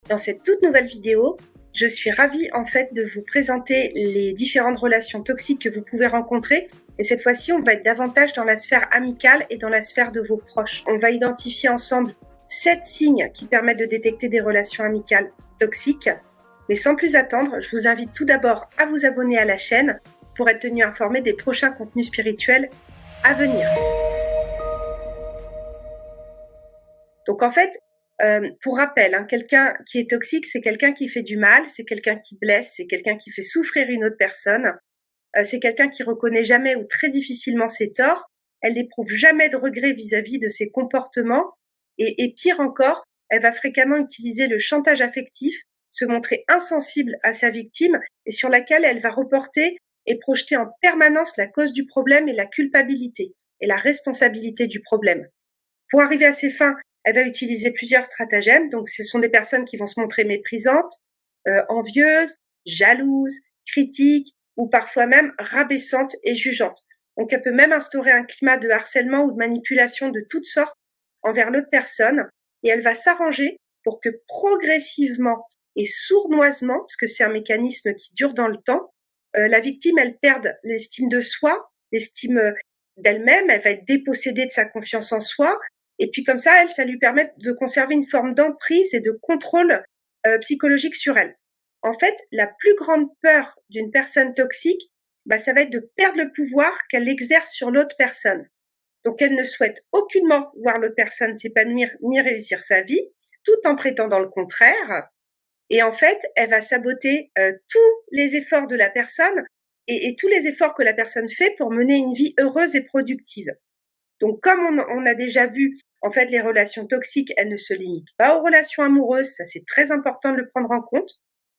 Dans cette toute nouvelle vidéo, je suis ravie en fait de vous présenter les différentes relations toxiques que vous pouvez rencontrer. Et cette fois-ci, on va être davantage dans la sphère amicale et dans la sphère de vos proches. On va identifier ensemble 7 signes qui permettent de détecter des relations amicales toxiques. Mais sans plus attendre, je vous invite tout d'abord à vous abonner à la chaîne pour être tenu informé des prochains contenus spirituels à venir. Donc en fait, pour rappel, quelqu'un qui est toxique, c'est quelqu'un qui fait du mal, c'est quelqu'un qui blesse, c'est quelqu'un qui fait souffrir une autre personne, c'est quelqu'un qui reconnaît jamais ou très difficilement ses torts, elle n'éprouve jamais de regret vis-à-vis de ses comportements, et pire encore, elle va fréquemment utiliser le chantage affectif, se montrer insensible à sa victime, et sur laquelle elle va reporter et projeter en permanence la cause du problème et la culpabilité, et la responsabilité du problème. Pour arriver à ses fins, elle va utiliser plusieurs stratagèmes. Donc, ce sont des personnes qui vont se montrer méprisantes, envieuses, jalouses, critiques ou parfois même rabaissantes et jugeantes. Donc, elle peut même instaurer un climat de harcèlement ou de manipulation de toutes sortes envers l'autre personne. Et elle va s'arranger pour que progressivement et sournoisement, parce que c'est un mécanisme qui dure dans le temps, la victime, elle perde l'estime de soi, l'estime d'elle-même, elle va être dépossédée de sa confiance en soi. Et puis comme ça lui permet de conserver une forme d'emprise et de contrôle psychologique sur elle. En fait, la plus grande peur d'une personne toxique, ça va être de perdre le pouvoir qu'elle exerce sur l'autre personne. Donc elle ne souhaite aucunement voir l'autre personne s'épanouir ni réussir sa vie, tout en prétendant le contraire. Et en fait, elle va saboter tous les efforts de la personne et tous les efforts que la personne fait pour mener une vie heureuse et productive. Donc, comme on a déjà vu, en fait, les relations toxiques, elles ne se limitent pas aux relations amoureuses. Ça, c'est très important de le prendre en compte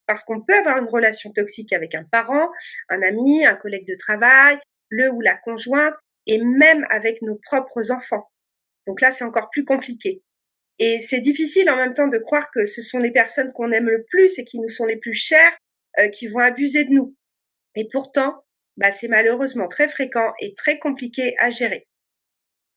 parce qu'on peut avoir une relation toxique avec un parent, un ami, un collègue de travail, le ou la conjointe et même avec nos propres enfants. Donc là, c'est encore plus compliqué. Et c'est difficile en même temps de croire que ce sont les personnes qu'on aime le plus et qui nous sont les plus chères qui vont abuser de nous. Et pourtant, c'est malheureusement très fréquent et très compliqué à gérer.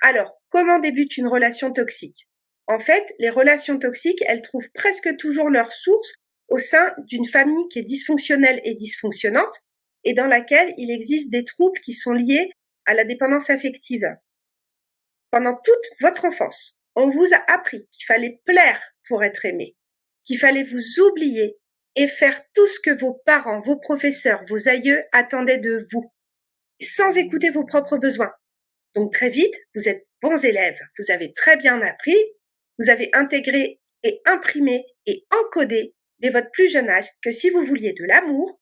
Alors, comment débute une relation toxique? En fait, les relations toxiques, elles trouvent presque toujours leur source au sein d'une famille qui est dysfonctionnelle et dysfonctionnante et dans laquelle il existe des troubles qui sont liés à la dépendance affective. Pendant toute votre enfance, on vous a appris qu'il fallait plaire pour être aimé, qu'il fallait vous oublier et faire tout ce que vos parents, vos professeurs, vos aïeux attendaient de vous, sans écouter vos propres besoins. Donc très vite, vous êtes bons élèves, vous avez très bien appris, vous avez intégré et imprimé et encodé dès votre plus jeune âge que si vous vouliez de l'amour,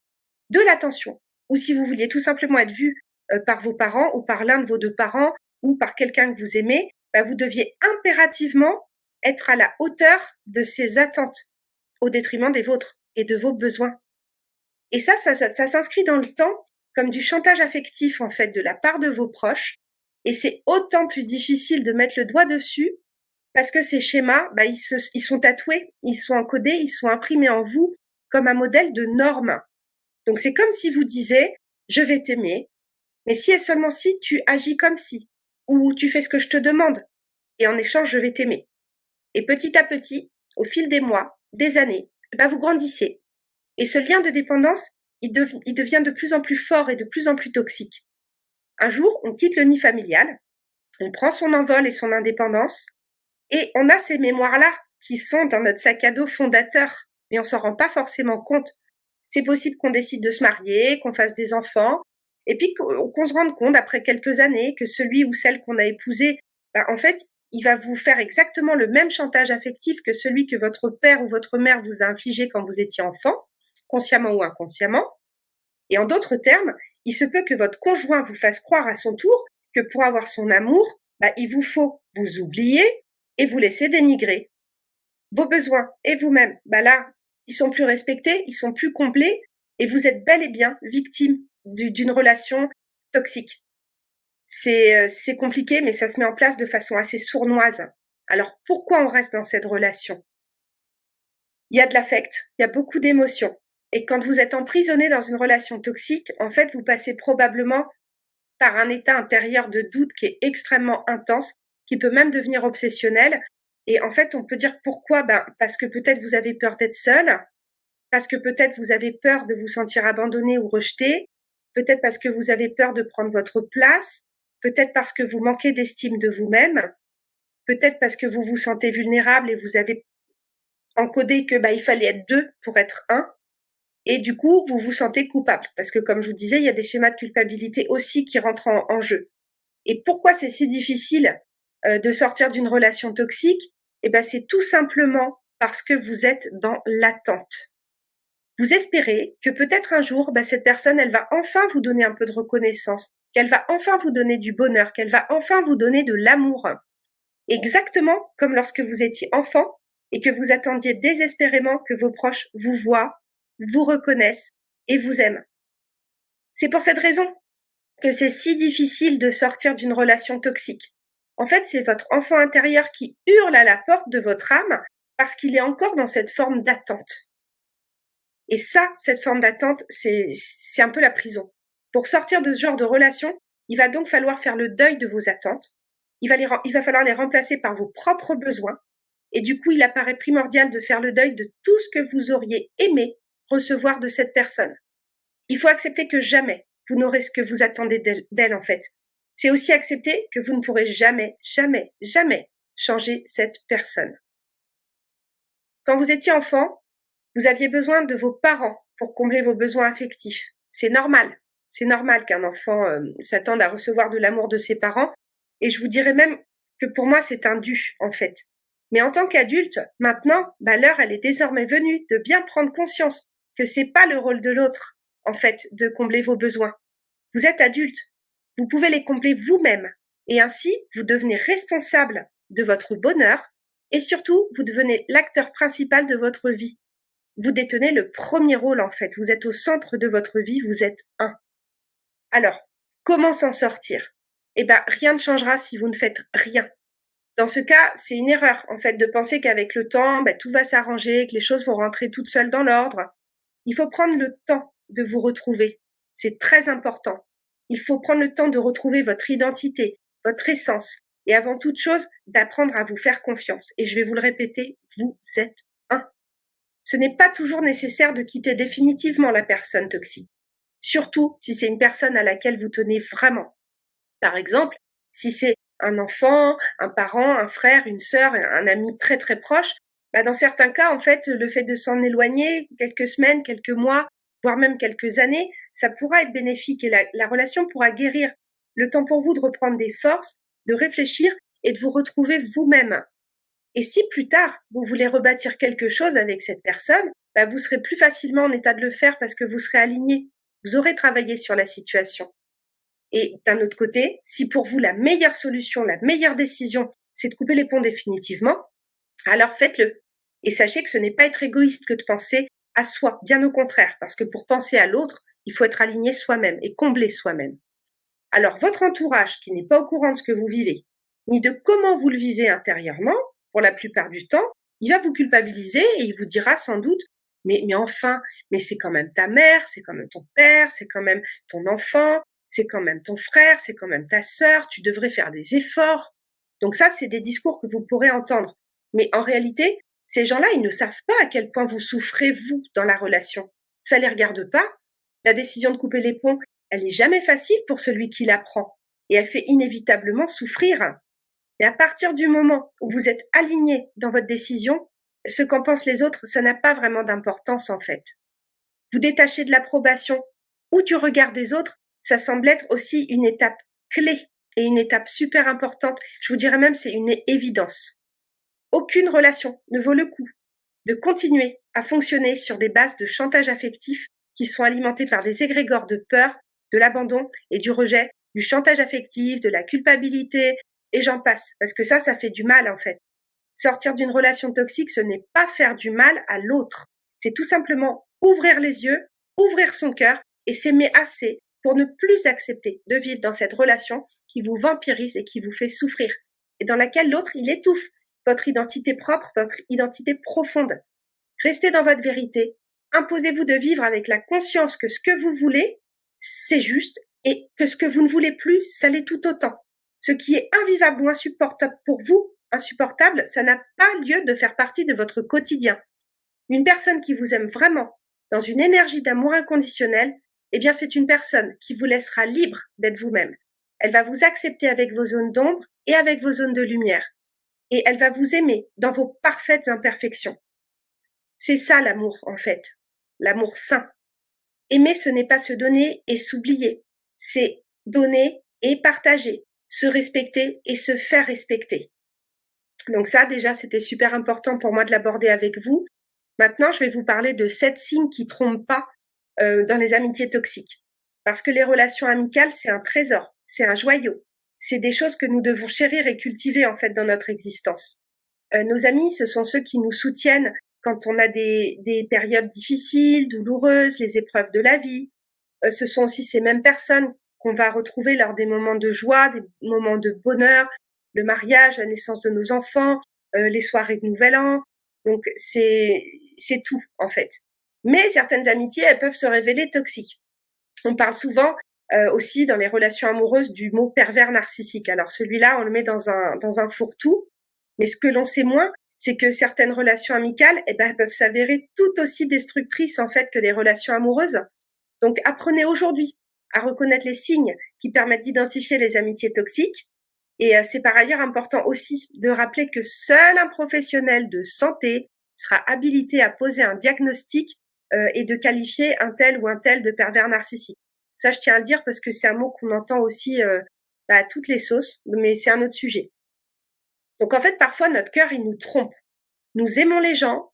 de l'attention, ou si vous vouliez tout simplement être vu par vos parents ou par l'un de vos deux parents ou par quelqu'un que vous aimez, vous deviez impérativement être à la hauteur de ces attentes au détriment des vôtres et de vos besoins. Et ça s'inscrit dans le temps comme du chantage affectif en fait de la part de vos proches. Et c'est autant plus difficile de mettre le doigt dessus parce que ces schémas, ils sont tatoués, ils sont encodés, ils sont imprimés en vous comme un modèle de norme. Donc c'est comme si vous disiez « je vais t'aimer, mais si et seulement si tu agis comme si, ou tu fais ce que je te demande, et en échange je vais t'aimer ». Et petit à petit, au fil des mois, des années, vous grandissez. Et ce lien de dépendance, il devient de plus en plus fort et de plus en plus toxique. Un jour, on quitte le nid familial, on prend son envol et son indépendance, et on a ces mémoires-là qui sont dans notre sac à dos fondateur, mais on s'en rend pas forcément compte. C'est possible qu'on décide de se marier, qu'on fasse des enfants, et puis qu'on se rende compte après quelques années que celui ou celle qu'on a épousé, en fait, il va vous faire exactement le même chantage affectif que celui que votre père ou votre mère vous a infligé quand vous étiez enfant, consciemment ou inconsciemment. Et en d'autres termes, il se peut que votre conjoint vous fasse croire à son tour que pour avoir son amour, il vous faut vous oublier et vous laisser dénigrer. Vos besoins et vous-même, là, ils sont plus respectés, ils sont plus complets et vous êtes bel et bien victime d'une relation toxique. C'est compliqué, mais ça se met en place de façon assez sournoise. Alors, pourquoi on reste dans cette relation? Il y a de l'affect, il y a beaucoup d'émotions. Et quand vous êtes emprisonné dans une relation toxique, en fait, vous passez probablement par un état intérieur de doute qui est extrêmement intense, qui peut même devenir obsessionnel Et en fait, on peut dire pourquoi? Parce que peut-être vous avez peur d'être seul, parce que peut-être vous avez peur de vous sentir abandonné ou rejeté, peut-être parce que vous avez peur de prendre votre place, peut-être parce que vous manquez d'estime de vous-même, peut-être parce que vous vous sentez vulnérable et vous avez encodé que il fallait être deux pour être un, et du coup vous vous sentez coupable parce que, comme je vous disais, il y a des schémas de culpabilité aussi qui rentrent en jeu. Et pourquoi c'est si difficile de sortir d'une relation toxique? C'est tout simplement parce que vous êtes dans l'attente. Vous espérez que peut-être un jour, cette personne, elle va enfin vous donner un peu de reconnaissance, qu'elle va enfin vous donner du bonheur, qu'elle va enfin vous donner de l'amour. Exactement comme lorsque vous étiez enfant et que vous attendiez désespérément que vos proches vous voient, vous reconnaissent et vous aiment. C'est pour cette raison que c'est si difficile de sortir d'une relation toxique. En fait, c'est votre enfant intérieur qui hurle à la porte de votre âme parce qu'il est encore dans cette forme d'attente. Et ça, cette forme d'attente, c'est un peu la prison. Pour sortir de ce genre de relation, il va donc falloir faire le deuil de vos attentes. Il va falloir les remplacer par vos propres besoins. Et du coup, il apparaît primordial de faire le deuil de tout ce que vous auriez aimé recevoir de cette personne. Il faut accepter que jamais vous n'aurez ce que vous attendez d'elle, en fait. C'est aussi accepter que vous ne pourrez jamais, jamais, jamais changer cette personne. Quand vous étiez enfant, vous aviez besoin de vos parents pour combler vos besoins affectifs. C'est normal. C'est normal qu'un enfant s'attende à recevoir de l'amour de ses parents. Et je vous dirais même que pour moi, c'est un dû, en fait. Mais en tant qu'adulte, maintenant, l'heure, elle est désormais venue de bien prendre conscience que c'est pas le rôle de l'autre, en fait, de combler vos besoins. Vous êtes adulte. Vous pouvez les combler vous-même. Et ainsi, vous devenez responsable de votre bonheur et surtout, vous devenez l'acteur principal de votre vie. Vous détenez le premier rôle, en fait. Vous êtes au centre de votre vie, vous êtes un. Alors, comment s'en sortir? Rien ne changera si vous ne faites rien. Dans ce cas, c'est une erreur, en fait, de penser qu'avec le temps, tout va s'arranger, que les choses vont rentrer toutes seules dans l'ordre. Il faut prendre le temps de vous retrouver. C'est très important. Il faut prendre le temps de retrouver votre identité, votre essence, et avant toute chose, d'apprendre à vous faire confiance. Et je vais vous le répéter, vous êtes un. Ce n'est pas toujours nécessaire de quitter définitivement la personne toxique, surtout si c'est une personne à laquelle vous tenez vraiment. Par exemple, si c'est un enfant, un parent, un frère, une sœur, un ami très très proche, dans certains cas, en fait, le fait de s'en éloigner quelques semaines, quelques mois, voire même quelques années, ça pourra être bénéfique et la relation pourra guérir. Le temps pour vous de reprendre des forces, de réfléchir et de vous retrouver vous-même. Et si plus tard, vous voulez rebâtir quelque chose avec cette personne, vous serez plus facilement en état de le faire parce que vous serez aligné. Vous aurez travaillé sur la situation. Et d'un autre côté, si pour vous la meilleure solution, la meilleure décision, c'est de couper les ponts définitivement, alors faites-le. Et sachez que ce n'est pas être égoïste que de penser à soi, bien au contraire, parce que pour penser à l'autre, il faut être aligné soi-même et combler soi-même. Alors votre entourage qui n'est pas au courant de ce que vous vivez, ni de comment vous le vivez intérieurement, pour la plupart du temps, il va vous culpabiliser et il vous dira sans doute mais enfin, mais c'est quand même ta mère, c'est quand même ton père, c'est quand même ton enfant, c'est quand même ton frère, c'est quand même ta sœur, tu devrais faire des efforts. Donc ça, c'est des discours que vous pourrez entendre. Mais en réalité, ces gens-là, ils ne savent pas à quel point vous souffrez, vous, dans la relation. Ça les regarde pas. La décision de couper les ponts, elle est jamais facile pour celui qui la prend. Et elle fait inévitablement souffrir. Et à partir du moment où vous êtes aligné dans votre décision, ce qu'en pensent les autres, ça n'a pas vraiment d'importance en fait. Vous détacher de l'approbation ou du regard des autres, ça semble être aussi une étape clé et une étape super importante. Je vous dirais même c'est une évidence. Aucune relation ne vaut le coup de continuer à fonctionner sur des bases de chantage affectif qui sont alimentés par des égrégores de peur, de l'abandon et du rejet, du chantage affectif, de la culpabilité, et j'en passe, parce que ça fait du mal en fait. Sortir d'une relation toxique, ce n'est pas faire du mal à l'autre. C'est tout simplement ouvrir les yeux, ouvrir son cœur et s'aimer assez pour ne plus accepter de vivre dans cette relation qui vous vampirise et qui vous fait souffrir et dans laquelle l'autre, il étouffe votre identité propre, votre identité profonde. Restez dans votre vérité. Imposez-vous de vivre avec la conscience que ce que vous voulez, c'est juste et que ce que vous ne voulez plus, ça l'est tout autant. Ce qui est invivable ou insupportable pour vous insupportable, ça n'a pas lieu de faire partie de votre quotidien. Une personne qui vous aime vraiment, dans une énergie d'amour inconditionnel, eh bien c'est une personne qui vous laissera libre d'être vous-même. Elle va vous accepter avec vos zones d'ombre et avec vos zones de lumière. Et elle va vous aimer dans vos parfaites imperfections. C'est ça l'amour en fait, l'amour sain. Aimer, ce n'est pas se donner et s'oublier, c'est donner et partager, se respecter et se faire respecter. Donc ça, déjà, c'était super important pour moi de l'aborder avec vous. Maintenant, je vais vous parler de 7 signes qui trompent pas dans les amitiés toxiques. Parce que les relations amicales, c'est un trésor, c'est un joyau. C'est des choses que nous devons chérir et cultiver en fait dans notre existence. Nos amis, ce sont ceux qui nous soutiennent quand on a des périodes difficiles, douloureuses, les épreuves de la vie. Ce sont aussi ces mêmes personnes qu'on va retrouver lors des moments de joie, des moments de bonheur, le mariage, la naissance de nos enfants, les soirées de Nouvel An. Donc c'est tout en fait. Mais certaines amitiés, elles peuvent se révéler toxiques. On parle souvent aussi dans les relations amoureuses du mot pervers narcissique. Alors celui-là, on le met dans un fourre-tout. Mais ce que l'on sait moins, c'est que certaines relations amicales, peuvent s'avérer tout aussi destructrices en fait que les relations amoureuses. Donc apprenez aujourd'hui à reconnaître les signes qui permettent d'identifier les amitiés toxiques. Et c'est par ailleurs important aussi de rappeler que seul un professionnel de santé sera habilité à poser un diagnostic et de qualifier un tel ou un tel de pervers narcissique. Ça, je tiens à le dire parce que c'est un mot qu'on entend aussi à toutes les sauces, mais c'est un autre sujet. Donc en fait, parfois, notre cœur, il nous trompe. Nous aimons les gens,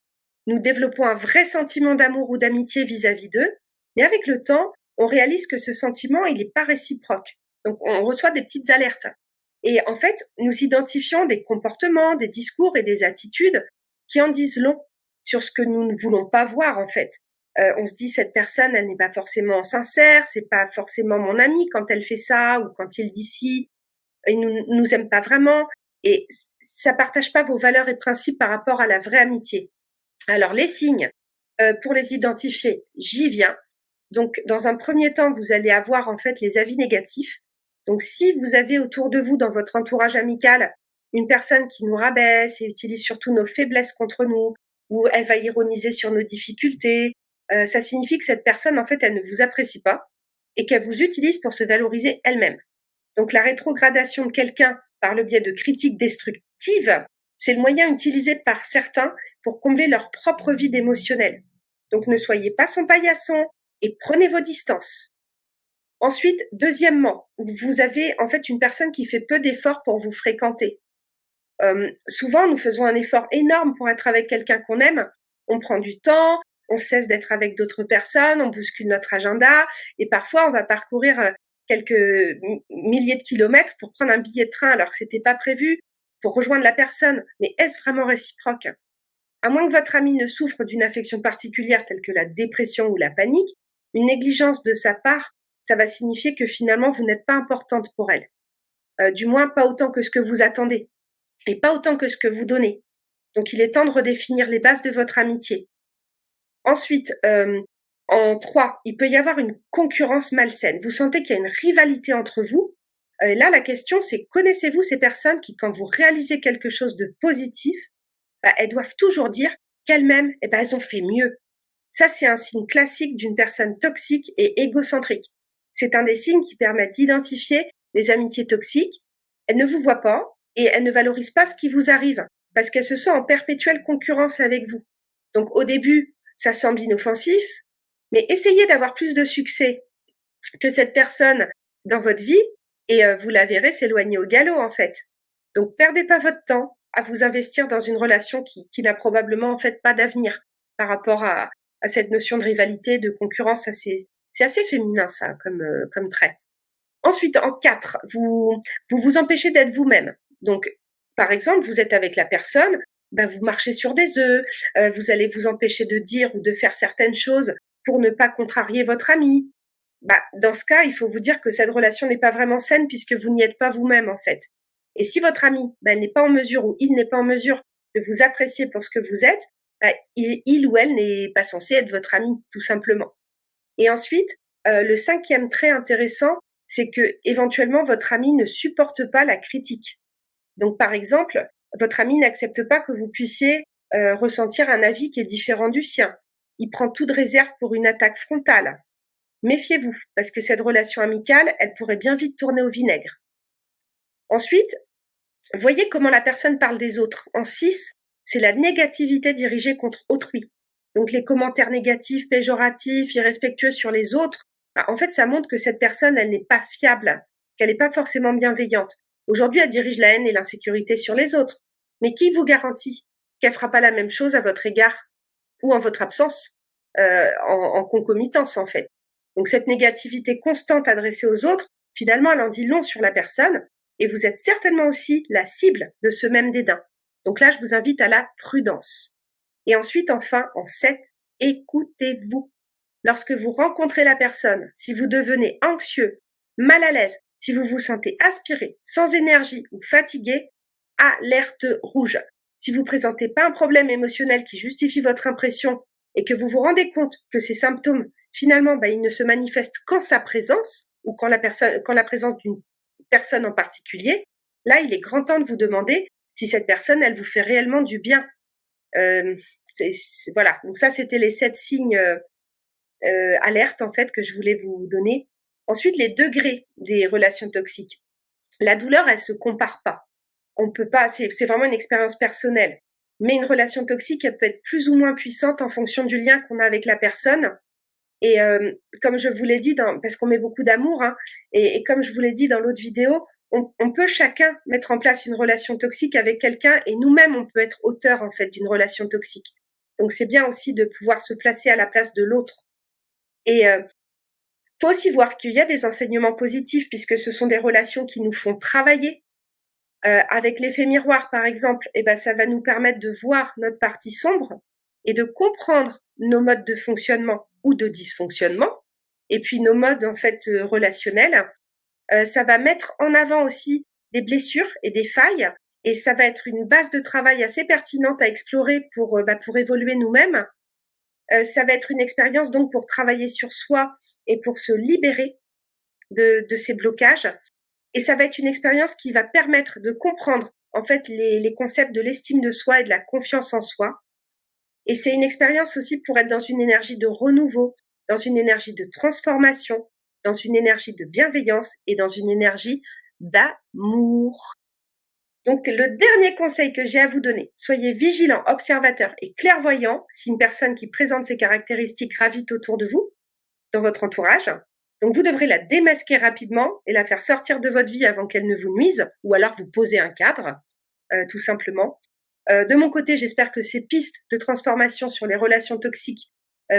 nous développons un vrai sentiment d'amour ou d'amitié vis-à-vis d'eux, mais avec le temps, on réalise que ce sentiment, il n'est pas réciproque. Donc on reçoit des petites alertes. Et en fait, nous identifions des comportements, des discours et des attitudes qui en disent long sur ce que nous ne voulons pas voir en fait. On se dit cette personne, elle n'est pas forcément sincère, c'est pas forcément mon ami quand elle fait ça ou quand il dit ci, il nous aime pas vraiment et ça partage pas vos valeurs et principes par rapport à la vraie amitié. Alors les signes, pour les identifier, j'y viens. Donc dans un premier temps, vous allez avoir en fait les avis négatifs. Donc si vous avez autour de vous dans votre entourage amical une personne qui nous rabaisse et utilise surtout nos faiblesses contre nous, ou elle va ironiser sur nos difficultés, ça signifie que cette personne en fait elle ne vous apprécie pas et qu'elle vous utilise pour se valoriser elle-même. Donc la rétrogradation de quelqu'un par le biais de critiques destructives, c'est le moyen utilisé par certains pour combler leur propre vide émotionnel. Donc ne soyez pas son paillasson et prenez vos distances. Ensuite, deuxièmement, vous avez en fait une personne qui fait peu d'efforts pour vous fréquenter. Souvent, nous faisons un effort énorme pour être avec quelqu'un qu'on aime. On prend du temps, on cesse d'être avec d'autres personnes, on bouscule notre agenda et parfois on va parcourir quelques milliers de kilomètres pour prendre un billet de train alors que c'était pas prévu pour rejoindre la personne. Mais est-ce vraiment réciproque? À moins que votre ami ne souffre d'une affection particulière telle que la dépression ou la panique, une négligence de sa part, ça va signifier que finalement vous n'êtes pas importante pour elle. Du moins pas autant que ce que vous attendez et pas autant que ce que vous donnez. Donc il est temps de redéfinir les bases de votre amitié. Ensuite, en 3, il peut y avoir une concurrence malsaine. Vous sentez qu'il y a une rivalité entre vous. Là, la question, c'est connaissez-vous ces personnes qui, quand vous réalisez quelque chose de positif, elles doivent toujours dire qu'elles-mêmes, elles ont fait mieux. Ça, c'est un signe classique d'une personne toxique et égocentrique. C'est un des signes qui permettent d'identifier les amitiés toxiques. Elles ne vous voient pas et elles ne valorisent pas ce qui vous arrive parce qu'elles se sentent en perpétuelle concurrence avec vous. Donc, au début, ça semble inoffensif, mais essayez d'avoir plus de succès que cette personne dans votre vie et vous la verrez s'éloigner au galop en fait. Donc perdez pas votre temps à vous investir dans une relation qui n'a probablement en fait pas d'avenir par rapport à cette notion de rivalité, de concurrence. C'est assez féminin ça comme trait. Ensuite, en 4, vous vous empêchez d'être vous-même. Donc par exemple, vous êtes avec la personne, vous marchez sur des œufs, vous allez vous empêcher de dire ou de faire certaines choses pour ne pas contrarier votre ami. Dans ce cas, il faut vous dire que cette relation n'est pas vraiment saine puisque vous n'y êtes pas vous-même en fait. Et si votre ami n'est pas en mesure ou il n'est pas en mesure de vous apprécier pour ce que vous êtes, il ou elle n'est pas censé être votre ami tout simplement. Et ensuite, le 5e trait intéressant, c'est que éventuellement votre ami ne supporte pas la critique. Donc par exemple, votre ami n'accepte pas que vous puissiez ressentir un avis qui est différent du sien. Il prend toute réserve pour une attaque frontale. Méfiez-vous, parce que cette relation amicale, elle pourrait bien vite tourner au vinaigre. Ensuite, voyez comment la personne parle des autres. En 6, c'est la négativité dirigée contre autrui. Donc les commentaires négatifs, péjoratifs, irrespectueux sur les autres, en fait, ça montre que cette personne, elle n'est pas fiable, qu'elle n'est pas forcément bienveillante. Aujourd'hui, elle dirige la haine et l'insécurité sur les autres. Mais qui vous garantit qu'elle fera pas la même chose à votre égard ou en votre absence, en concomitance en fait. Donc cette négativité constante adressée aux autres, finalement, elle en dit long sur la personne et vous êtes certainement aussi la cible de ce même dédain. Donc là, je vous invite à la prudence. Et ensuite, enfin, en 7, écoutez-vous. Lorsque vous rencontrez la personne, si vous devenez anxieux, mal à l'aise, si vous vous sentez aspiré, sans énergie ou fatigué, alerte rouge. Si vous présentez pas un problème émotionnel qui justifie votre impression et que vous vous rendez compte que ces symptômes, finalement, ils ne se manifestent qu'en sa présence ou quand la présence d'une personne en particulier, là, il est grand temps de vous demander si cette personne, elle vous fait réellement du bien. Voilà. Donc ça, c'était les 7 signes alertes, en fait, que je voulais vous donner. Ensuite, les degrés des relations toxiques. La douleur, elle se compare pas. On peut pas, c'est vraiment une expérience personnelle. Mais une relation toxique, elle peut être plus ou moins puissante en fonction du lien qu'on a avec la personne. Et comme je vous l'ai dit, parce qu'on met beaucoup d'amour, hein, et comme je vous l'ai dit dans l'autre vidéo, on peut chacun mettre en place une relation toxique avec quelqu'un et nous-mêmes, on peut être auteur en fait d'une relation toxique. Donc c'est bien aussi de pouvoir se placer à la place de l'autre. Et faut aussi voir qu'il y a des enseignements positifs puisque ce sont des relations qui nous font travailler. Avec l'effet miroir, par exemple, ça va nous permettre de voir notre partie sombre et de comprendre nos modes de fonctionnement ou de dysfonctionnement, et puis nos modes en fait relationnels. Ça va mettre en avant aussi des blessures et des failles, et ça va être une base de travail assez pertinente à explorer pour évoluer nous-mêmes. Ça va être une expérience donc pour travailler sur soi et pour se libérer de ces blocages. Et ça va être une expérience qui va permettre de comprendre en fait les concepts de l'estime de soi et de la confiance en soi. Et c'est une expérience aussi pour être dans une énergie de renouveau, dans une énergie de transformation, dans une énergie de bienveillance et dans une énergie d'amour. Donc le dernier conseil que j'ai à vous donner, soyez vigilant, observateur et clairvoyant si une personne qui présente ces caractéristiques gravite autour de vous, dans votre entourage. Donc, vous devrez la démasquer rapidement et la faire sortir de votre vie avant qu'elle ne vous nuise, ou alors vous poser un cadre, tout simplement. De mon côté, j'espère que ces pistes de transformation sur les relations toxiques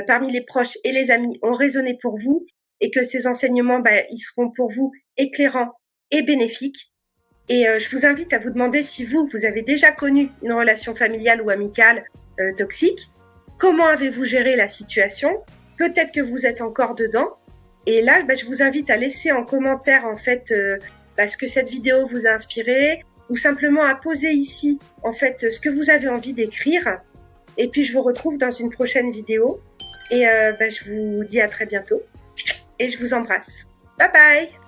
parmi les proches et les amis ont résonné pour vous et que ces enseignements, ils seront pour vous éclairants et bénéfiques. Et je vous invite à vous demander si vous avez déjà connu une relation familiale ou amicale toxique. Comment avez-vous géré la situation? Peut-être que vous êtes encore dedans. Et là, je vous invite à laisser en commentaire en fait ce que cette vidéo vous a inspiré, ou simplement à poser ici en fait ce que vous avez envie d'écrire. Et puis je vous retrouve dans une prochaine vidéo. Et je vous dis à très bientôt. Et je vous embrasse. Bye bye!